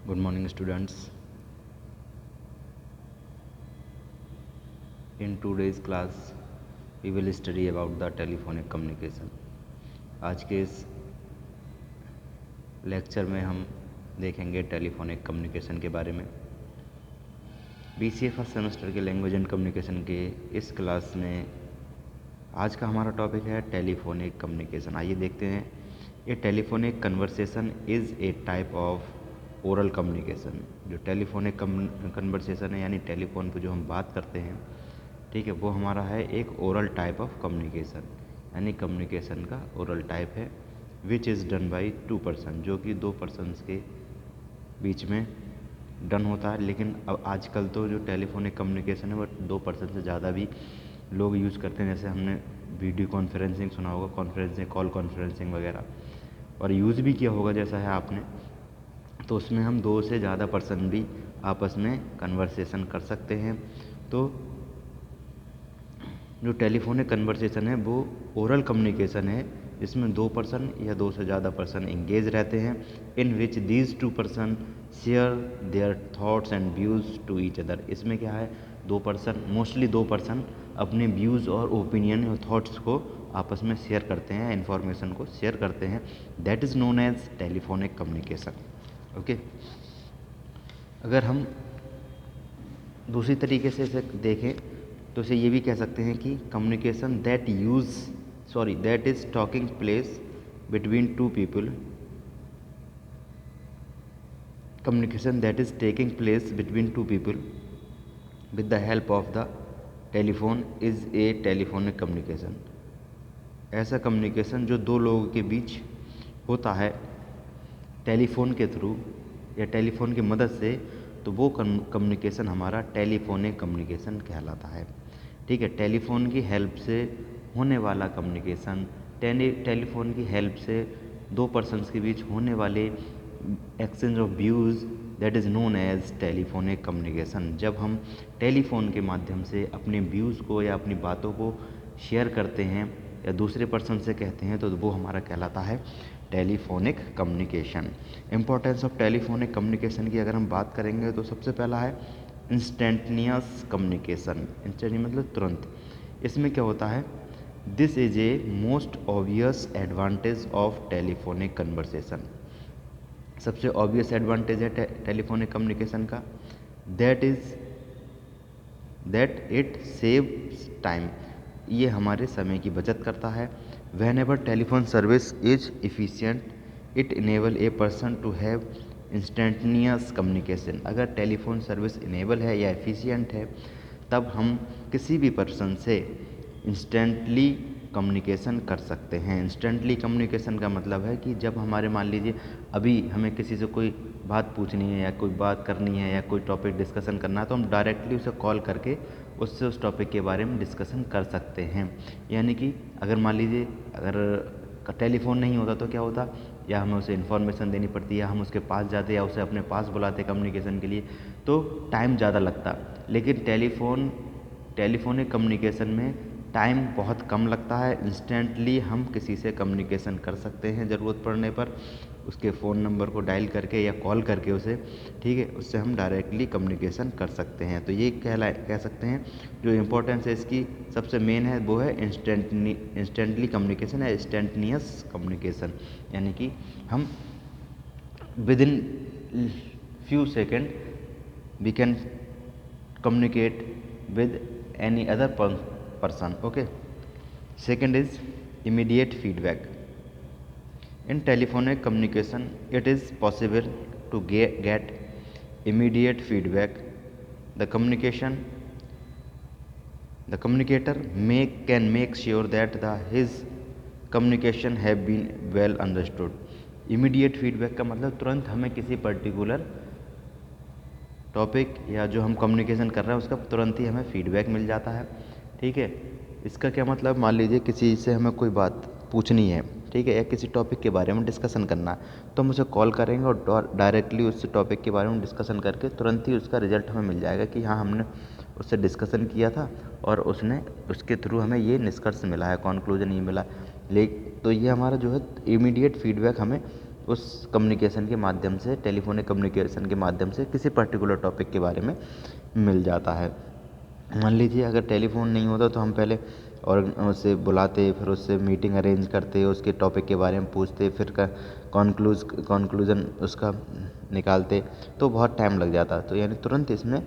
Good morning, students. In today's class, we will study about the telephonic communication. आज के इस lecture में हम देखेंगे टेलीफोनिक कम्युनिकेशन के बारे में। BCA फर्स्ट सेमेस्टर के लैंग्वेज एंड कम्युनिकेशन के इस क्लास में आज का हमारा टॉपिक है टेलीफोनिक कम्युनिकेशन। आइए देखते हैं। A telephonic conversation is a type of oral communication. जो टेलीफोनिक कन्वर्सेशन है यानी टेलीफोन पे जो हम बात करते हैं, ठीक है, वो हमारा है एक ओरल टाइप ऑफ कम्युनिकेशन, यानी कम्युनिकेशन का ओरल टाइप है, which is done by 2 person, जो कि 2 पर्सनस के बीच में डन होता है। लेकिन अब आजकल तो जो टेलीफोनिक कम्युनिकेशन है वो 2 पर्सन से ज़्यादा भी लोग यूज़ करते हैं। जैसे हमने वीडियो कॉन्फ्रेंसिंग सुना होगा, कॉन्फ्रेंसिंग, कॉल कॉन्फ्रेंसिंग वगैरह, और यूज़ भी किया होगा जैसा है आपने। तो उसमें हम 2 से ज़्यादा पर्सन भी आपस में कन्वर्सेशन कर सकते हैं। तो जो टेलीफोनिक कन्वर्सेशन है वो ओरल कम्युनिकेशन है, जिसमें 2 पर्सन या 2 से ज़्यादा पर्सन इंगेज रहते हैं, in which these 2 person share their thoughts and views to each other. इसमें क्या है, 2 पर्सन, मोस्टली 2 पर्सन अपने व्यूज़ और ओपिनियन और थॉट्स को आपस में शेयर करते हैं, इन्फॉर्मेशन को शेयर करते हैं। That is known as telephonic communication. Okay, अगर हम दूसरी तरीके से इसे देखें तो इसे ये भी कह सकते हैं कि communication that is talking place between 2 people, communication that is taking place between 2 people with the help of the telephone is a telephonic communication। ऐसा कम्युनिकेशन जो 2 लोगों के बीच होता है टेलीफोन के थ्रू या टेलीफोन की मदद से, तो वो कम्युनिकेशन हमारा टेलीफोनिक कम्युनिकेशन कहलाता है। ठीक है, टेलीफोन की हेल्प से होने वाला कम्युनिकेशन, टेलीफोन की हेल्प से 2 पर्सन्स के बीच होने वाले exchange of views, that is known as telephonic communication. जब हम टेलीफोन के माध्यम से अपने व्यूज़ को या अपनी बातों को शेयर करते हैं या दूसरे पर्सन से कहते हैं, तो वो हमारा कहलाता है telephonic communication. Importance of telephonic communication की अगर हम बात करेंगे तो सबसे पहला है इंस्टेंटनियस कम्युनिकेशन। इंस्टेंट मतलब तुरंत। इसमें क्या होता है, this is a most obvious advantage of telephonic conversation. सबसे ऑब्वियस एडवांटेज है टेलीफोनिक कम्युनिकेशन का, दैट इट सेव्स टाइम। ये हमारे समय की बचत करता है। Whenever telephone service is efficient it enable a person to have instantaneous communication. अगर टेलीफोन सर्विस इनेबल है या एफिशिएंट है, तब हम किसी भी पर्सन से इंस्टेंटली कम्युनिकेशन कर सकते हैं। इंस्टेंटली कम्युनिकेशन का मतलब है कि जब हमारे, मान लीजिए अभी हमें किसी से कोई बात पूछनी है या कोई बात करनी है या कोई टॉपिक डिस्कशन करना है, तो हम डायरेक्टली उसे कॉल करके उससे उस टॉपिक के बारे में डिस्कशन कर सकते हैं। यानी कि अगर मान लीजिए अगर टेलीफोन नहीं होता तो क्या होता, या हमें उसे इन्फॉर्मेशन देनी पड़ती, या हम उसके पास जाते या उसे अपने पास बुलाते कम्युनिकेशन के लिए, तो टाइम ज़्यादा लगता। लेकिन टेलीफोनिक कम्युनिकेशन में टाइम बहुत कम लगता है। इंस्टेंटली हम किसी से कम्युनिकेशन कर सकते हैं, ज़रूरत पड़ने पर उसके फ़ोन नंबर को डायल करके या कॉल करके उसे, ठीक है, उससे हम डायरेक्टली कम्युनिकेशन कर सकते हैं। तो ये कह सकते हैं जो इम्पोर्टेंस है इसकी सबसे मेन है वो है इंस्टेंटली कम्युनिकेशन या इंस्टेंटनियस कम्युनिकेशन। यानी कि हम within few second we can communicate with any other person. Okay, second is immediate feedback. In telephonic communication it is possible to get immediate feedback. The communicator can make sure that his communication have been well understood. Immediate feedback का मतलब तुरंत हमें किसी particular topic या जो हम communication कर रहे हैं उसका तुरंत ही हमें फीडबैक मिल जाता है। ठीक है, इसका क्या मतलब, मान लीजिए किसी से हमें कोई बात पूछनी है, ठीक है, या किसी टॉपिक के बारे में डिस्कशन करना है, तो हम उसे कॉल करेंगे और डायरेक्टली उस टॉपिक के बारे में डिस्कशन करके तुरंत ही उसका रिजल्ट हमें मिल जाएगा कि हाँ, हमने उससे डिस्कशन किया था और उसके थ्रू हमें ये निष्कर्ष मिला है, कॉन्क्लूजन ये मिला। तो ये हमारा जो है इमीडिएट फीडबैक हमें उस कम्युनिकेशन के माध्यम से, टेलीफोनिक कम्युनिकेशन के माध्यम से किसी पर्टिकुलर टॉपिक के बारे में मिल जाता है। मान लीजिए अगर टेलीफोन नहीं होता तो हम पहले और उसे बुलाते, फिर उससे मीटिंग अरेंज करते, उसके टॉपिक के बारे में पूछते, फिर कॉन्क्लूज़न उसका निकालते, तो बहुत टाइम लग जाता। तो यानी तुरंत इसमें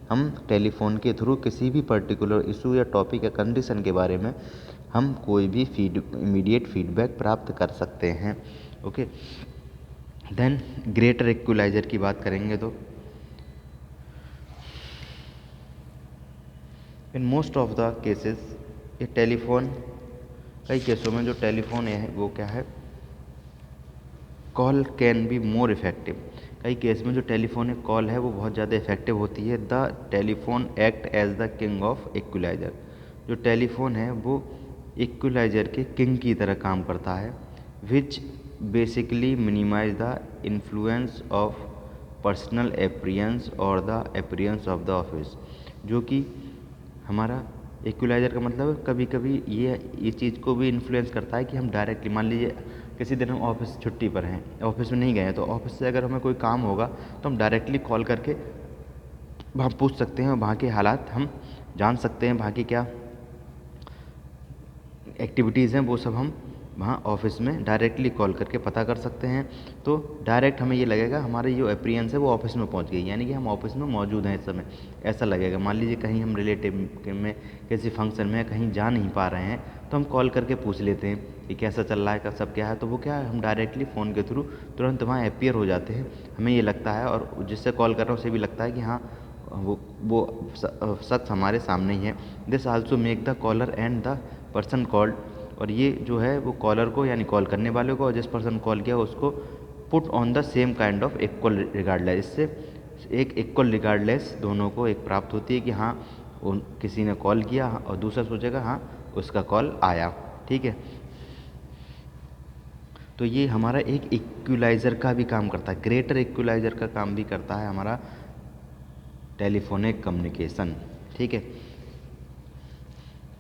हम टेलीफोन के थ्रू किसी भी पर्टिकुलर इशू या टॉपिक या कंडीशन के बारे में हम कोई भी इमीडिएट फीडबैक प्राप्त कर सकते हैं। ओके, देन ग्रेटर इक्वलाइजर की बात करेंगे तो in most of the cases ये टेलीफोन, कई केसों में जो टेलीफोन है वो क्या है, call can be more effective. कई केस में जो टेलीफोनिक कॉल है वो बहुत ज़्यादा इफेक्टिव होती है। The telephone act as the king of equaliser. जो टेलीफोन है वो इक्वलाइजर के किंग की तरह काम करता है, which basically minimize the influence of personal appearance और the appearance of the office. जो कि हमारा इक्वलाइजर का मतलब है कभी कभी ये चीज़ को भी इन्फ्लुएंस करता है कि हम डायरेक्टली, मान लीजिए किसी दिन हम ऑफिस छुट्टी पर हैं, ऑफिस में नहीं गए हैं, तो ऑफिस से अगर हमें कोई काम होगा तो हम डायरेक्टली कॉल करके वहाँ पूछ सकते हैं, वहाँ के हालात हम जान सकते हैं, वहाँ की क्या एक्टिविटीज़ हैं वो सब हम वहाँ ऑफिस में डायरेक्टली कॉल करके पता कर सकते हैं। तो डायरेक्ट हमें ये लगेगा हमारी जो अपीयरेंस है वो ऑफिस में पहुँच गई, यानी कि हम ऑफिस में मौजूद हैं इस समय, ऐसा लगेगा। मान लीजिए कहीं हम रिलेटिव में किसी फंक्शन में कहीं जा नहीं पा रहे हैं तो हम कॉल करके पूछ लेते हैं कि कैसा चल रहा है, सब क्या है, तो वो क्या है, हम डायरेक्टली फ़ोन के थ्रू तुरंत वहाँ अपीयर हो जाते हैं। हमें ये लगता है और जिससे कॉल कर रहा हूँ उसे भी लगता है कि हाँ वो शख्स हमारे सामने ही है। This also make the caller and the person called, और ये जो है वो कॉलर को यानी कॉल करने वाले को और जिस पर्सन कॉल किया उसको put on the same kind of equal regardless. इससे एक इक्वल रिगार्डलेस दोनों को एक प्राप्त होती है कि हाँ किसी ने कॉल किया और दूसरा सोचेगा हाँ उसका कॉल आया। ठीक है, तो ये हमारा एक इक्वलाइज़र का भी काम करता है, ग्रेटर इक्वलाइज़र का काम भी करता है हमारा टेलीफोनिक कम्युनिकेशन। ठीक है,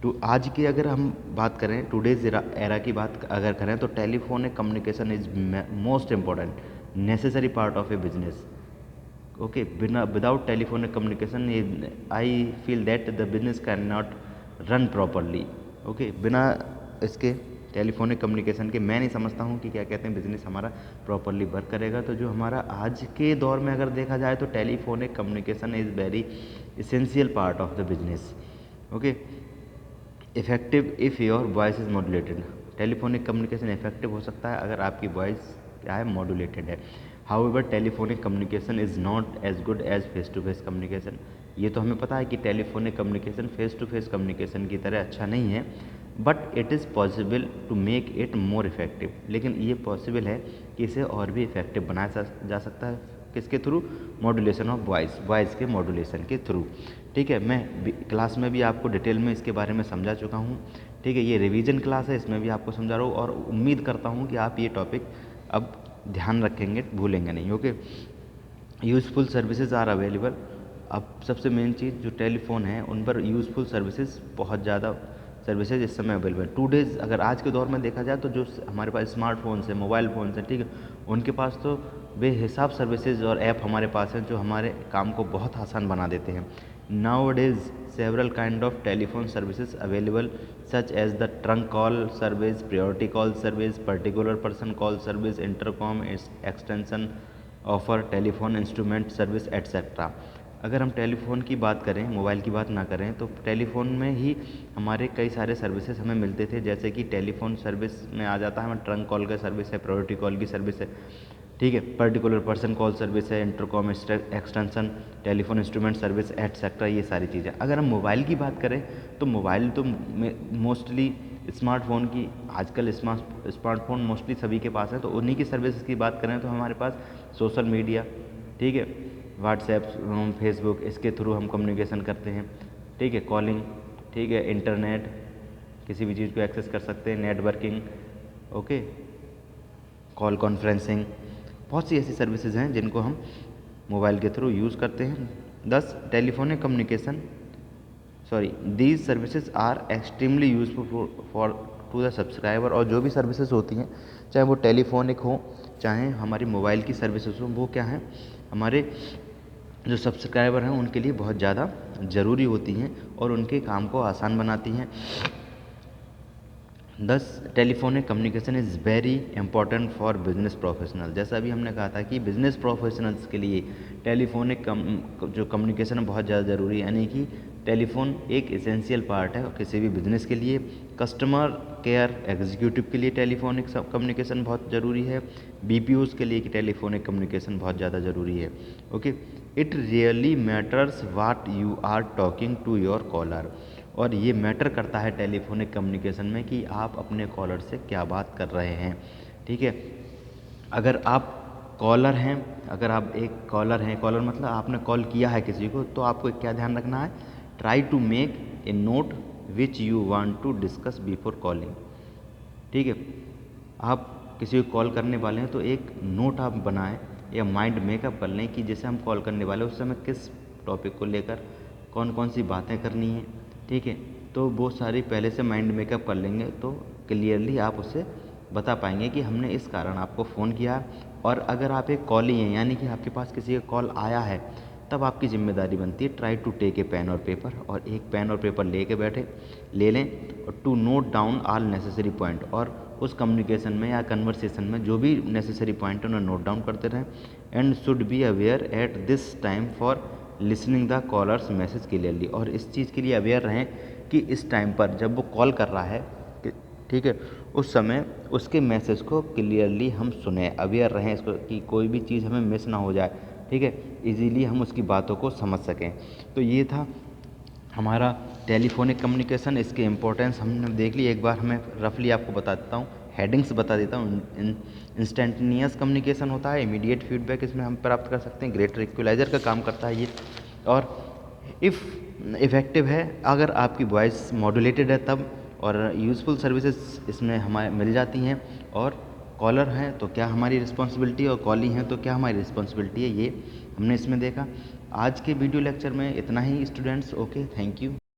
तो आज की अगर हम बात करें, टुडेज़ एरा की बात अगर करें, तो telephonic communication is most important necessary part of A business. Okay, without telephonic communication I feel that the business can not run properly. Okay, बिना इसके टेलीफोनिक कम्युनिकेशन के मैं नहीं समझता हूँ कि क्या कहते हैं बिजनेस हमारा प्रॉपरली वर्क करेगा। तो जो हमारा आज के दौर में अगर देखा जाए तो telephonic communication is very essential part of the business. Okay, effective if your voice is modulated. Telephonic communication effective हो सकता है अगर आपकी वॉइस क्या है, मॉड्यूलेटेड है। However telephonic communication is not as good as face to face communication. ये तो हमें पता है कि telephonic communication face to face communication की तरह अच्छा नहीं है, but it is possible to make it more effective. लेकिन ये पॉसिबल है कि इसे और भी इफेक्टिव बनाया जा सकता है, किसके थ्रू, मॉड्यूलेशन ऑफ वॉइस के मॉड्यूलेशन के थ्रू। ठीक है, मैं क्लास में भी आपको डिटेल में इसके बारे में समझा चुका हूँ। ठीक है, ये रिवीजन क्लास है, इसमें भी आपको समझा रहा हूँ और उम्मीद करता हूँ कि आप ये टॉपिक अब ध्यान रखेंगे, भूलेंगे नहीं। Okay, useful services are available. अब सबसे मेन चीज़ जो टेलीफोन है उन पर यूज़फुल सर्विसेज, बहुत ज़्यादा सर्विसेज इस समय अवेलेबल है। 2 डेज़ अगर आज के दौर में देखा जाए तो जो हमारे पास स्मार्टफोन्स हैं, मोबाइल फ़ोन्स हैं, ठीक है, उनके पास तो बेहिसाब सर्विसेज और ऐप हमारे पास हैं जो हमारे काम को बहुत आसान बना देते हैं। Nowadays, several kind of telephone services available, such as the trunk call service, priority call service, particular person call service, intercom extension offer, telephone instrument service, etc. अगर हम टेलीफोन की बात करें, मोबाइल की बात ना करें, तो टेलीफोन में ही हमारे कई सारे सर्विसेज हमें मिलते थे। जैसे कि टेलीफोन सर्विस में आ जाता है हमें ट्रंक कॉल का सर्विस है, प्रायोरिटी कॉल की सर्विस है, ठीक है, पर्टिकुलर पर्सन कॉल सर्विस है, intercom extension, telephone instrument service etcetera, ये सारी चीज़ें। अगर हम मोबाइल की बात करें तो मोबाइल तो मोस्टली स्मार्टफोन की, आजकल स्मार्टफोन मोस्टली सभी के पास है, तो उन्हीं की सर्विसेज की बात करें तो हमारे पास सोशल मीडिया, ठीक है, व्हाट्सएप, फेसबुक, इसके थ्रू हम कम्युनिकेशन करते हैं। ठीक है, कॉलिंग, ठीक है, इंटरनेट, किसी भी चीज़ को एक्सेस कर सकते हैं, नेटवर्किंग, ओके, कॉल कॉन्फ्रेंसिंग, बहुत सी ऐसी सर्विसेज हैं जिनको हम मोबाइल के थ्रू यूज़ करते हैं। Thus telephonic communication these services are extremely useful for to the subscriber. और जो भी सर्विसेज होती हैं, चाहे वो टेलीफोनिक हो चाहे हमारी मोबाइल की सर्विसेज हो, वो क्या है, हमारे जो सब्सक्राइबर हैं उनके लिए बहुत ज़्यादा ज़रूरी होती हैं और उनके काम को आसान बनाती हैं। Thus telephonic communication is very important for business professional. जैसा अभी हमने कहा था कि बिजनेस प्रोफेशनल्स के लिए टेलीफोनिक जो कम्युनिकेशन है बहुत ज़्यादा ज़रूरी है, यानी कि टेलीफोन एक एसेंशियल पार्ट है किसी भी बिजनेस के लिए। कस्टमर केयर एग्जीक्यूटिव के लिए टेलीफोनिक कम्युनिकेशन बहुत ज़रूरी है। बीपीओज के लिए टेलीफोनिक कम्युनिकेशन बहुत ज़्यादा ज़रूरी है। Okay, it really matters what you are talking to your caller. और ये मैटर करता है टेलीफोनिक कम्युनिकेशन में कि आप अपने कॉलर से क्या बात कर रहे हैं। ठीक है, अगर आप कॉलर हैं, अगर आप एक कॉलर हैं, कॉलर मतलब आपने कॉल किया है किसी को, तो आपको क्या ध्यान रखना है, try to make a note which you want to discuss before calling. ठीक है, आप किसी को कॉल करने वाले हैं तो एक नोट आप बनाएं या माइंड मेकअप कर लें कि जैसे हम कॉल करने वाले हैं उस समय किस टॉपिक को लेकर कौन कौन सी बातें करनी है। ठीक है, तो वो सारी पहले से माइंड मेकअप कर लेंगे तो क्लियरली आप उससे बता पाएंगे कि हमने इस कारण आपको फ़ोन किया। और अगर आप एक कॉली हैं, यानी कि आपके पास किसी का कॉल आया है, तब आपकी जिम्मेदारी बनती है try to take a pen और पेपर, और एक पेन और पेपर ले लें और to note down all necessary point, और उस कम्युनिकेशन में या कन्वर्सेशन में जो भी नेसेसरी पॉइंट है उन्हें नोट डाउन करते रहें। And should be aware at this time for listening the caller's message clearly. और इस चीज़ के लिए अवेयर रहें कि इस टाइम पर जब वो कॉल कर रहा है, ठीक है, उस समय उसके मैसेज को क्लियरली हम सुने, अवेयर रहें इसको कि कोई भी चीज़ हमें मिस ना हो जाए। ठीक है, इजीली हम उसकी बातों को समझ सकें। तो ये था हमारा टेलीफोनिक कम्युनिकेशन, इसके इम्पोर्टेंस हमने देख ली। एक बार हमें रफली आपको बता देता हूँ, हेडिंग्स बता देता हूँ। इंस्टेंटेनियस कम्युनिकेशन होता है, इमीडिएट फीडबैक इसमें हम प्राप्त कर सकते हैं, ग्रेटर इक्वलाइजर का काम करता है ये। और इफ़ इफ़ेक्टिव है अगर आपकी वॉइस मॉड्यूलेटेड है तब, और यूज़फुल सर्विसेज इसमें हमारे मिल जाती हैं। और कॉलर हैं तो क्या हमारी रिस्पॉन्सिबिलिटी, और कॉली हैं तो क्या हमारी रिस्पॉन्सिबिलिटी है, ये हमने इसमें देखा। आज के वीडियो लेक्चर में इतना ही स्टूडेंट्स। Okay, thank you.